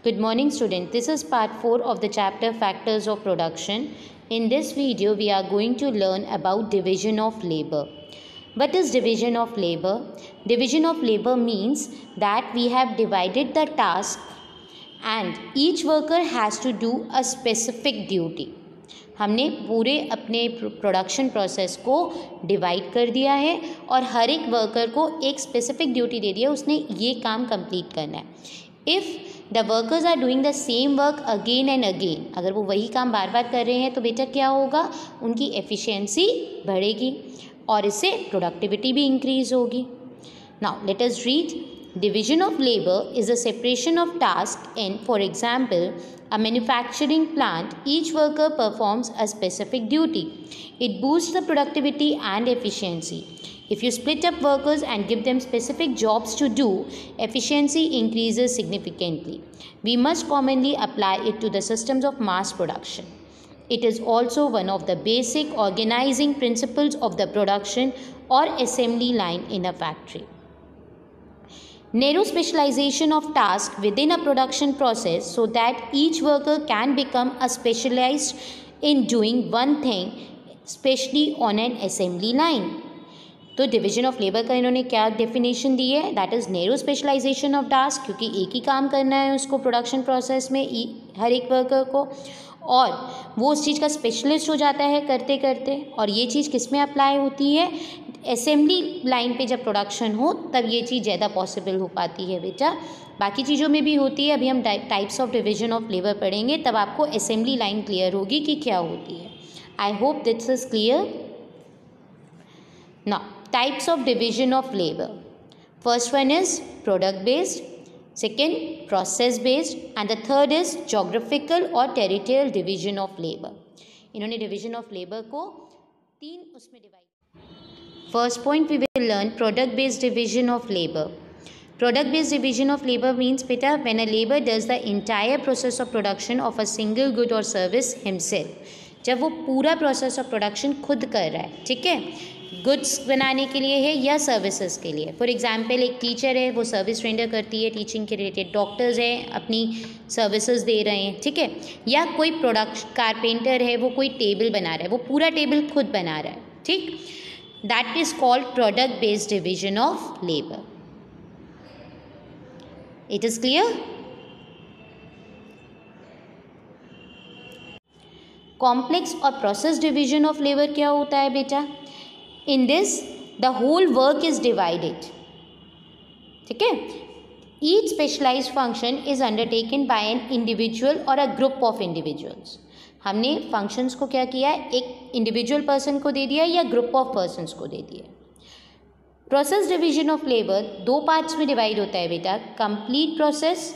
Good morning, student. This is part 4 of the chapter Factors of Production. In this video, we are going to learn about division of labor. What is division of labor? Division of labor means that we have divided the task and each worker has to do a specific duty. हमने पूरे अपने production process को divide कर दिया है और हर एक worker को एक स्पेसिफिक ड्यूटी दे दिया, उसने ये काम कंप्लीट करना है. If the workers are doing the same work again and again, अगर वो वही काम बार बार कर रहे हैं तो बेटा क्या होगा, उनकी एफिशिएंसी बढ़ेगी और इससे प्रोडक्टिविटी भी इंक्रीज होगी. Now let us read. Division of labor is a separation of tasks in, for example, a manufacturing plant. Each worker performs a specific duty. It boosts the productivity and efficiency. If you split up workers and give them specific jobs to do, efficiency increases significantly. We must commonly apply it to the systems of mass production. It is also one of the basic organizing principles of the production or assembly line in a factory. Narrow specialization of tasks within a production process so that each worker can become a specialized in doing one thing, especially on an assembly line. तो division of labour का इन्होंने क्या definition दी है, that is narrow specialisation of task, क्योंकि एक ही काम करना है उसको प्रोडक्शन प्रोसेस में हर एक वर्कर को, और वो उस चीज़ का स्पेशलिस्ट हो जाता है करते करते. और ये चीज़ किस में अप्लाई होती है, असेंबली लाइन पे जब प्रोडक्शन हो तब ये चीज़ ज़्यादा पॉसिबल हो पाती है बेटा. बाकी चीज़ों में भी होती है, अभी हम types of division of labour पढ़ेंगे तब आपको असेंबली लाइन क्लियर होगी कि क्या होती है. I hope this is clear. Now types of division of labour. First one is product based, second process based, and the third is geographical or territorial division of labor. इन्होंने division of labor को तीन उसमें divide. First point we will learn product based division of labor. Product based division of labor means बेटा when a labor does the entire process of production of a single good or service himself. जब वो पूरा process of production खुद कर रहा है, ठीक है, गुड्स बनाने के लिए है या सर्विसेज के लिए. फॉर एग्जांपल एक टीचर है, वो सर्विस रेंडर करती है टीचिंग के रिलेटेड, डॉक्टर्स हैं अपनी सर्विसेज दे रहे हैं, ठीक है, या कोई प्रोडक्ट कारपेंटर है, वो कोई टेबल बना रहा है, वो पूरा टेबल खुद बना रहा है, ठीक. That is called product based division of labour. It is clear. Complex और प्रोसेस डिविजन ऑफ लेबर क्या होता है बेटा. In this, the whole work is divided. ठीक है. Each specialized function is undertaken by an individual or a group of individuals. हमने functions को क्या किया है, एक individual person को दे दिया या group of persons को दे दिया. Process division of labor दो parts में divide होता है बेटा, complete process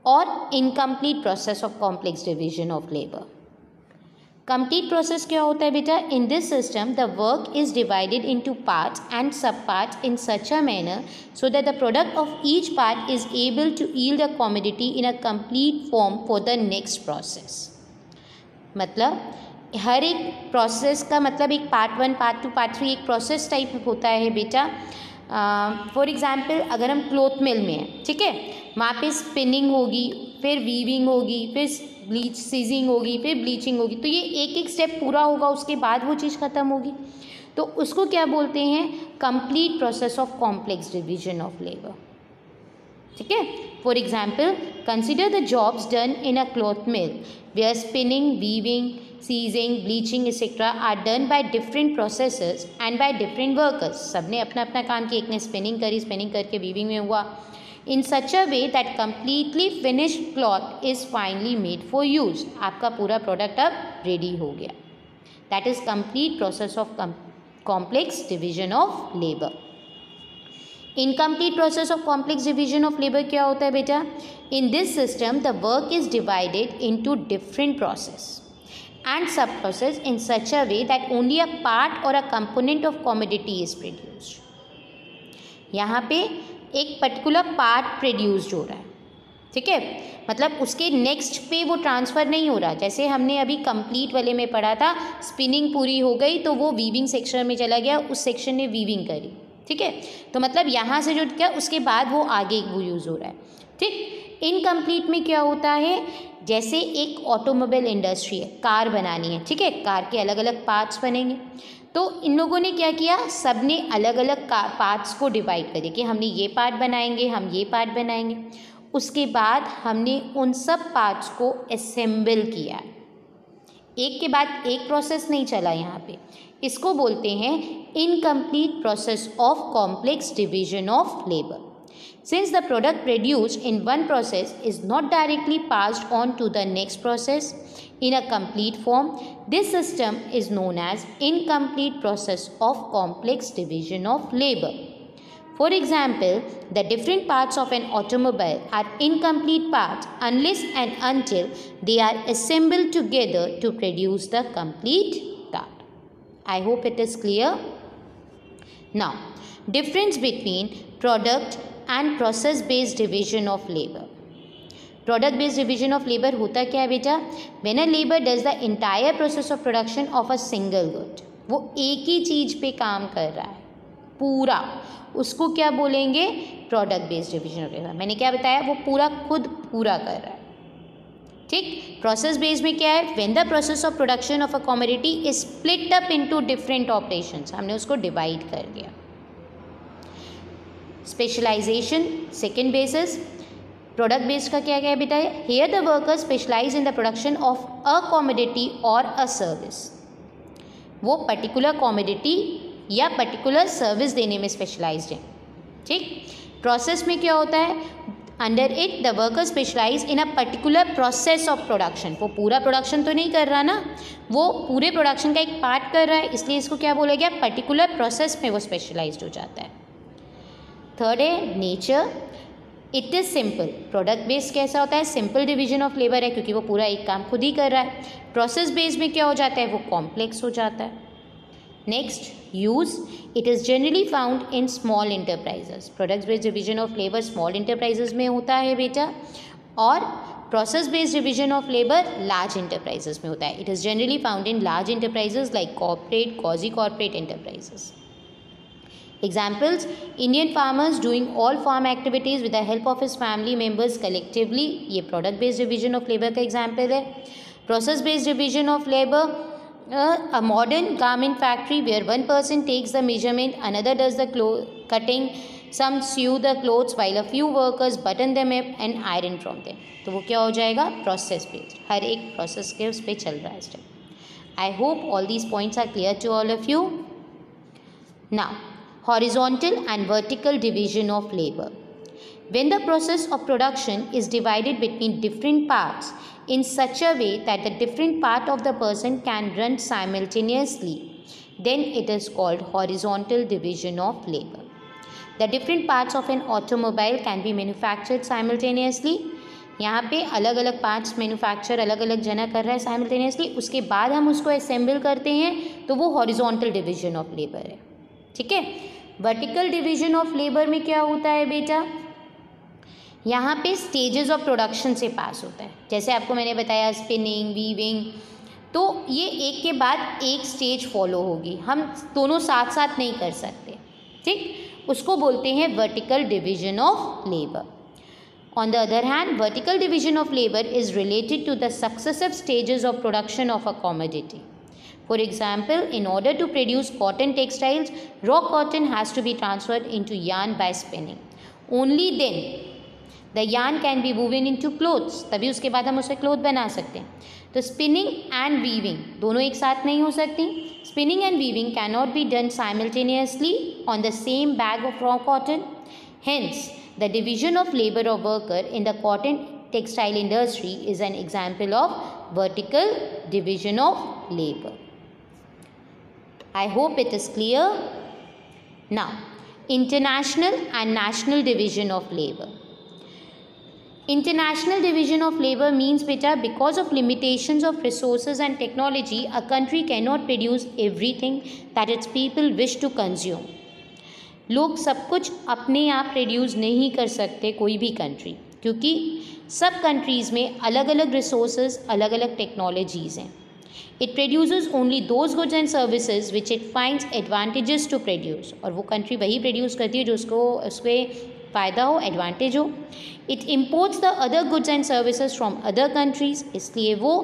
और incomplete process of complex division of labor. Complete process क्या होता है बेटा, in this system the work is divided into parts and sub parts in such a manner so that the product of each part is able to yield a commodity in a complete form for the next process. मतलब हर एक process का मतलब एक part 1, part 2, part 3 एक process type होता है बेटा. फॉर एग्जाम्पल अगर हम क्लॉथ मिल में हैं, ठीक है, वहाँ पे स्पिनिंग होगी, फिर वीविंग होगी, फिर ब्लीच सीजिंग होगी, फिर ब्लीचिंग होगी, तो ये एक एक स्टेप पूरा होगा, उसके बाद वो चीज़ ख़त्म होगी. तो उसको क्या बोलते हैं, complete process of complex division of labour. ठीक है. For example consider the jobs done in a cloth mill where spinning, weaving, sizing, bleaching etcetera are done by different processes and by different workers. सबने अपना अपना काम किया, एक ने spinning करी, स्पिनिंग करके वीविंग में हुआ, in such a way that completely finished cloth is finally made for use. आपका पूरा प्रोडक्ट अब रेडी हो गया. That is complete process of complex division of labor. Incomplete process of complex division of labor क्या होता है बेटा, in this system the work is divided into different process and sub process in such a way that only a part or a component of commodity is produced. यहाँ पे एक particular part produced हो रहा है, ठीक है, मतलब उसके नेक्स्ट पे वो ट्रांसफ़र नहीं हो रहा. जैसे हमने अभी कंप्लीट वाले में पढ़ा था, स्पिनिंग पूरी हो गई तो वो वीविंग सेक्शन में चला गया, उस सेक्शन ने वीविंग करी, ठीक है, तो मतलब यहाँ से जो क्या उसके बाद वो आगे वो यूज़ हो रहा है. ठीक। इनकम्प्लीट में क्या होता है, जैसे एक ऑटोमोबाइल इंडस्ट्री है, कार बनानी है, ठीक है, कार के अलग अलग पार्ट्स बनेंगे, तो इन लोगों ने क्या किया, सब ने अलग अलग पार्ट्स को डिवाइड कर दिया कि हमने ये पार्ट बनाएंगे, हम ये पार्ट बनाएंगे। उसके बाद हमने उन सब पार्ट्स को असेंबल किया, एक के बाद एक प्रोसेस नहीं चला यहाँ पे। इसको बोलते हैं incomplete process of complex division of labour. Since the product produced in one process is not directly passed on to the next process in a complete form, this system is known as incomplete process of complex division of labor. For example, the different parts of an automobile are incomplete parts unless and until they are assembled together to produce the complete part. I hope it is clear. Now, difference between product and process based division of labor. Product based division of labor होता क्या है बेटा, when a labor does the entire process of production of a single good, वो एक ही चीज पे काम कर रहा है पूरा, उसको क्या बोलेंगे, product based division of labour. मैंने क्या बताया, वो पूरा खुद पूरा कर रहा है, ठीक। प्रोसेस बेस्ड में क्या है, when the process of production of a commodity is split up into different operations, हमने उसको डिवाइड कर दिया। Specialisation second basis, product based का क्या क्या है बेटा, here the worker specialise in the production of a commodity और अ सर्विस, वो पर्टिकुलर कमोडिटी या पर्टिकुलर सर्विस देने में स्पेशलाइज्ड है, ठीक। प्रोसेस में क्या होता है, under it the worker specialise in a particular process of production, वो पूरा प्रोडक्शन तो नहीं कर रहा ना, वो पूरे प्रोडक्शन का एक पार्ट कर रहा है, इसलिए इसको क्या बोला गया, पर्टिकुलर प्रोसेस में वो स्पेशलाइज्ड हो जाता है। थर्ड है nature, it is simple. Product based कैसा होता है, सिंपल डिवीजन ऑफ लेबर है क्योंकि वो पूरा एक काम खुद ही कर रहा है। प्रोसेस बेस्ड में क्या हो जाता है, वो कॉम्प्लेक्स हो जाता है। Next use, it is generally found in small enterprises. Product based division of labour small enterprises में होता है बेटा, और process based division of labour large enterprises में होता है। It is generally found in large enterprises like corporate, quasi corporate enterprises. Examples, Indian farmers doing all farm activities with the help of his family members collectively, ये product based division of labor का example है। Process based division of labor, a modern garment factory where one person takes the measurement, another does the cutting, some sew the clothes while a few workers button them up and iron from them, तो वो क्या हो जाएगा, process based, हर एक process के उस पर चल रहा है step. I hope all these points are clear to all of you. Now, horizontal and vertical division of labor. When the process of production is divided between different parts in such a way that the different part of the person can run simultaneously, then it is called horizontal division of labor. The different parts of an automobile can be manufactured simultaneously. यहाँ पे अलग अलग parts manufacture अलग अलग जना कर रहा है साइमल्टेनियसली, उसके बाद हम उसको असेंबल करते हैं, तो वो हॉरिजॉन्टल डिवीजन ऑफ लेबर है, ठीक है। वर्टिकल डिवीजन ऑफ लेबर में क्या होता है बेटा, यहाँ पे स्टेजेस ऑफ प्रोडक्शन से पास होता है, जैसे आपको मैंने बताया स्पिनिंग, वीविंग, तो ये एक के बाद एक स्टेज फॉलो होगी, हम दोनों साथ साथ नहीं कर सकते, ठीक। उसको बोलते हैं vertical division of labour. On the other hand, vertical division of labour is related to the successive stages of production of a commodity. For example, in order to produce cotton textiles, raw cotton has to be transferred into yarn by spinning. Only then the yarn can be woven into clothes. तभी उसके बाद हम उसे cloth बना सकते हैं। तो spinning and weaving दोनों एक साथ नहीं हो सकती। Spinning and weaving cannot be done simultaneously on the same bag of raw cotton. Hence, the division of labor of worker in the cotton textile industry is an example of vertical division of labor. I hope it is clear. Now, international and national division of labor. International division of labor means beta, because of limitations of resources and technology, a country cannot produce everything that its people wish to consume. लोग सब कुछ अपने आप produce नहीं कर सकते कोई भी कंट्री, क्योंकि सब कंट्रीज़ में अलग अलग रिसोर्सेज, अलग अलग टेक्नोलॉजीज़ हैं। It produces only those goods and services which it finds advantageous to produce, और वो कंट्री वही प्रोड्यूस करती है जो उसको उसके फ़ायदा हो, एडवांटेज हो। It imports the other goods and services from other countries, इसलिए वो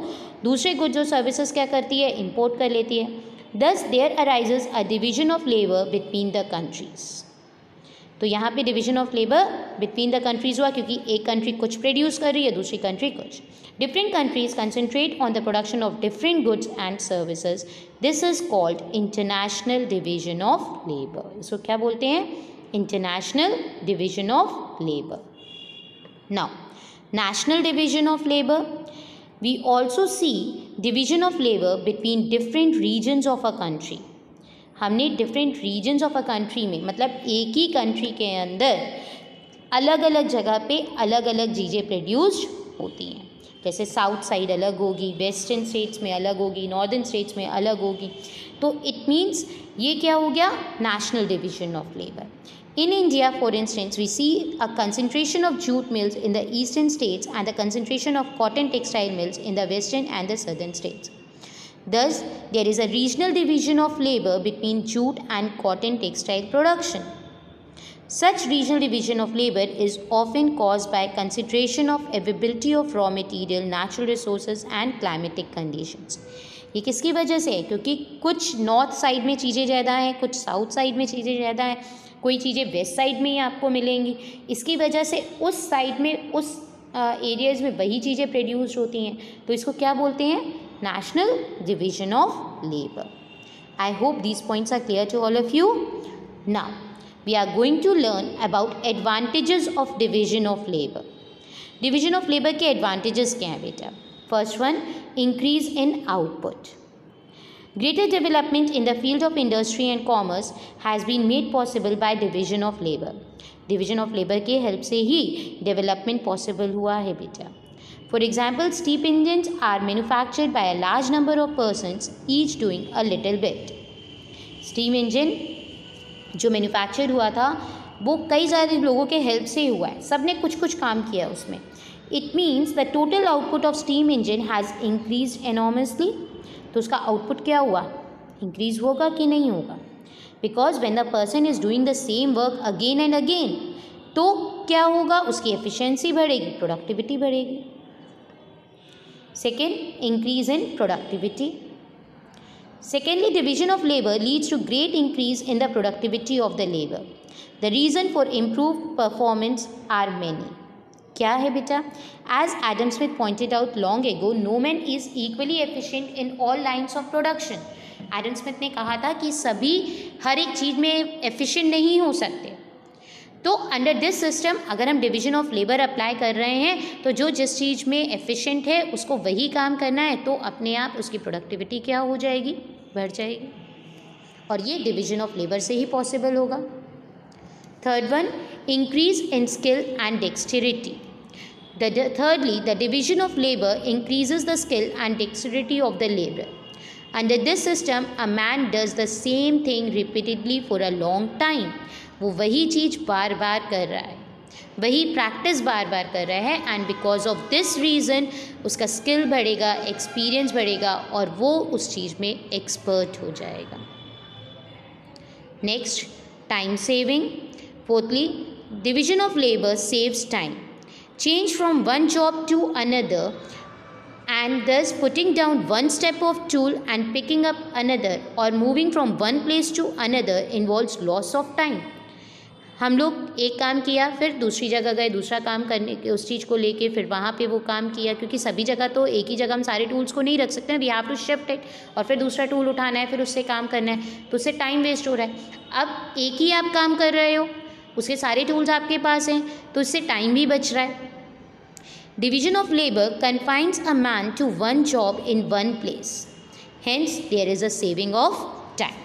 दूसरे गुड्स और सर्विसेज क्या करती है, इम्पोर्ट कर लेती है। Thus there arises a division of labour between the countries, तो यहाँ पे division of labour between the countries हुआ क्योंकि एक कंट्री कुछ प्रोड्यूस कर रही है, दूसरी कंट्री कुछ। Different countries concentrate on the production of different goods and services, this is called international division of labour. इसको क्या बोलते हैं, international division of labour. Now national division of labour, we also see division of labour between different regions of a country. हमने different regions of a country में, मतलब एक ही country के अंदर अलग अलग जगह पे अलग अलग चीज़ें प्रोड्यूस्ड होती हैं। जैसे साउथ साइड अलग होगी, वेस्टर्न स्टेट्स में अलग होगी, नॉर्दर्न स्टेट्स में अलग होगी। तो इट मीन्स ये क्या हो गया, national division of labour. In India, for instance, we see a concentration of jute mills in the eastern states and the concentration of cotton textile mills in the western and the southern states. Thus, there is a regional division of labor between jute and cotton textile production. Such regional division of labor is often caused by consideration of availability of raw material, natural resources and climatic conditions. ये किसकी वजह से है, क्योंकि कुछ north side में चीज़ें ज़्यादा हैं, कुछ साउथ साइड में चीज़ें ज़्यादा हैं, कोई चीज़ें वेस्ट साइड में ही आपको मिलेंगी। इसकी वजह से उस साइड में, उस एरियाज़ में वही चीज़ें प्रोड्यूस होती हैं, तो इसको क्या बोलते हैं, national division of labour. I hope these points are clear to all of you. Now we are going to learn about advantages of division of labour. Division of labour के एडवांटेजेस क्या हैं बेटा। First one, increase in output. Greater development in the field of industry and commerce has been made possible by division of labor. Division of labor के help से ही development possible हुआ है बेटा। For example, steam engines are manufactured by a large number of persons, each doing a little bit. Steam engine जो manufactured हुआ था वो कई सारे लोगों के हेल्प से हुआ है, सब ने कुछ कुछ काम किया उसमें। It means the total output of steam engine has increased enormously. तो उसका आउटपुट क्या हुआ, इंक्रीज होगा कि नहीं होगा, because when the person is doing the same work again and again, तो क्या होगा, उसकी एफिशिएंसी बढ़ेगी, प्रोडक्टिविटी बढ़ेगी। Second, increase in productivity. Secondly, division of labor leads to great increase in the productivity of the labor. The reason for improved performance are many. क्या है बेटा, as Adam Smith pointed out long ago, no man is equally efficient in all lines of production. Adam Smith ने कहा था कि सभी हर एक चीज़ में एफिशिएंट नहीं हो सकते। तो अंडर दिस सिस्टम अगर हम डिवीजन ऑफ लेबर अप्लाई कर रहे हैं तो जो जिस चीज़ में एफिशिएंट है उसको वही काम करना है, तो अपने आप उसकी प्रोडक्टिविटी क्या हो जाएगी, बढ़ जाएगी, और ये डिवीजन ऑफ लेबर से ही पॉसिबल होगा। Third one, increase in skill and dexterity. Thirdly, the division of labor increases the skill and dexterity of the laborer. Under this system, a man does the same thing repeatedly for a long time. वो वही चीज़ बार बार कर रहा है, वही practice बार बार कर रहा है, and because of this reason उसका स्किल बढ़ेगा, एक्सपीरियंस बढ़ेगा और वो उस चीज़ में एक्सपर्ट हो जाएगा। Next, time saving. Fourthly, division of labor saves time. Change from one job to another and thus putting down one step of tool and picking up another or moving from one place to another involves loss of time. हम लोग एक काम किया, फिर दूसरी जगह गए, दूसरा काम करने के उस चीज़ को लेके फिर वहाँ पे वो काम किया, क्योंकि सभी जगह तो एक ही जगह हम सारे टूल्स को नहीं रख सकते हैं, we have to shift it, और फिर दूसरा टूल उठाना है, फिर उससे काम करना है, तो उससे टाइम वेस्ट हो रहा है। अब एक ही आप काम कर रहे हो, उसके सारे टूल्स आपके पास हैं, तो इससे टाइम भी बच रहा है। Division of labour confines a man to one job in one place, hence there is a saving of time.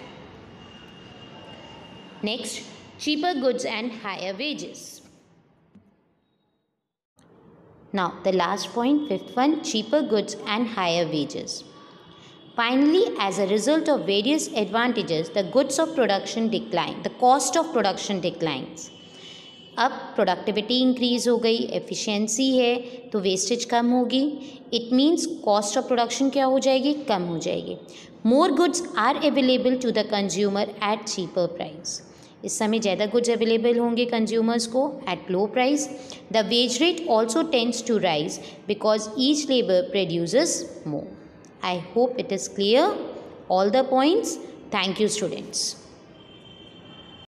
Next, cheaper goods and higher wages. Now the last point, fifth one, cheaper goods and higher wages. Finally, as a result of various advantages, the goods of production decline, the cost of production declines. अब productivity increase हो गई, efficiency है, तो wastage कम होगी, it means cost of production क्या हो जाएगी, कम हो जाएगी। More goods are available to the consumer at cheaper price. इस समय ज़्यादा गुड्स अवेलेबल होंगे कंज्यूमर्स को at low price. The wage rate also tends to rise because each labour produces more. I hope it is clear all the points. Thank you, students.